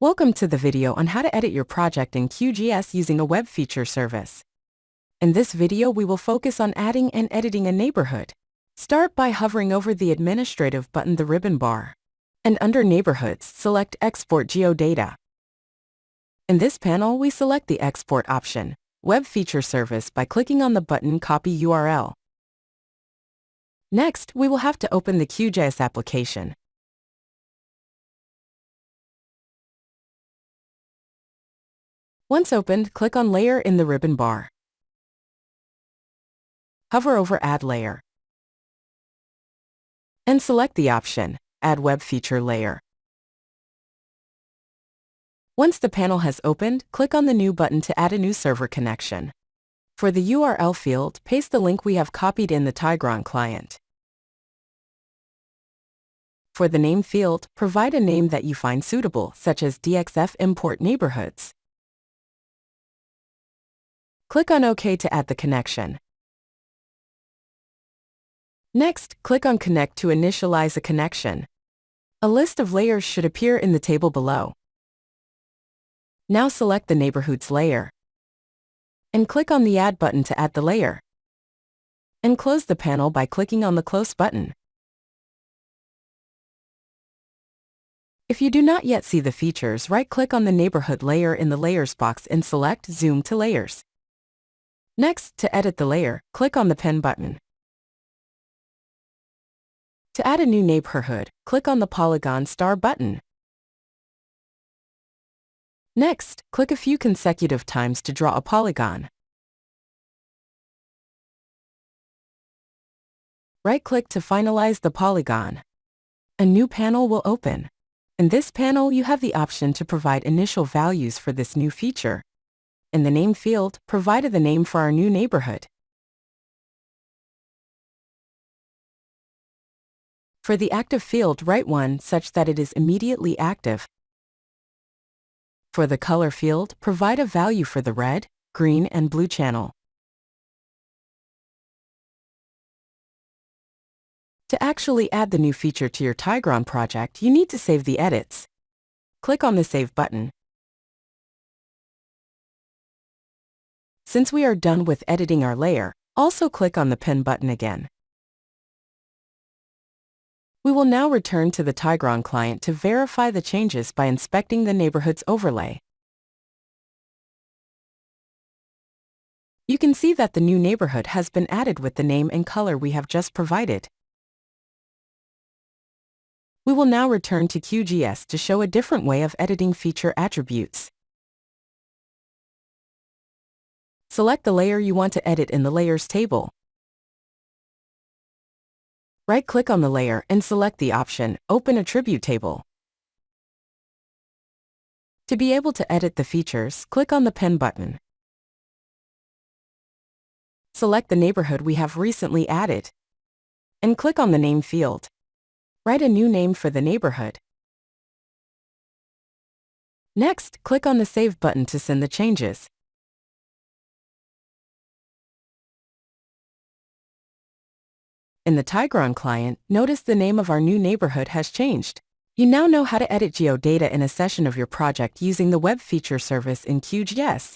Welcome to the video on how to edit your project in QGIS using a web feature service. In this video we will focus on adding and editing a neighborhood. Start by hovering over the administrative button, the ribbon bar. And under Neighborhoods, select Export Geodata. In this panel we select the Export option, Web Feature Service, by clicking on the button Copy URL. Next, we will have to open the QGIS application. Once opened, click on Layer in the ribbon bar. Hover over Add Layer. And select the option, Add Web Feature Layer. Once the panel has opened, click on the New button to add a new server connection. For the URL field, paste the link we have copied in the Tygron client. For the name field, provide a name that you find suitable, such as DXF Import Neighborhoods. Click on OK to add the connection. Next, click on Connect to initialize a connection. A list of layers should appear in the table below. Now select the Neighborhoods layer. And click on the Add button to add the layer. And close the panel by clicking on the Close button. If you do not yet see the features, right-click on the Neighborhood layer in the Layers box and select Zoom to Layers. Next, to edit the layer, click on the Pen button. To add a new neighborhood, click on the Polygon star button. Next, click a few consecutive times to draw a polygon. Right-click to finalize the polygon. A new panel will open. In this panel, you have the option to provide initial values for this new feature. In the Name field, provide the name for our new neighborhood. For the Active field, write one such that it is immediately active. For the Color field, provide a value for the red, green, and blue channel. To actually add the new feature to your Tygron project, you need to save the edits. Click on the Save button. Since we are done with editing our layer, also click on the Pen button again. We will now return to the Tygron client to verify the changes by inspecting the Neighborhoods overlay. You can see that the new neighborhood has been added with the name and color we have just provided. We will now return to QGIS to show a different way of editing feature attributes. Select the layer you want to edit in the Layers table. Right-click on the layer and select the option, Open Attribute Table. To be able to edit the features, click on the Pen button. Select the neighborhood we have recently added. And click on the Name field. Write a new name for the neighborhood. Next, click on the Save button to send the changes. In the Tygron client, notice the name of our new neighborhood has changed. You now know how to edit geodata in a session of your project using the web feature service in QGIS.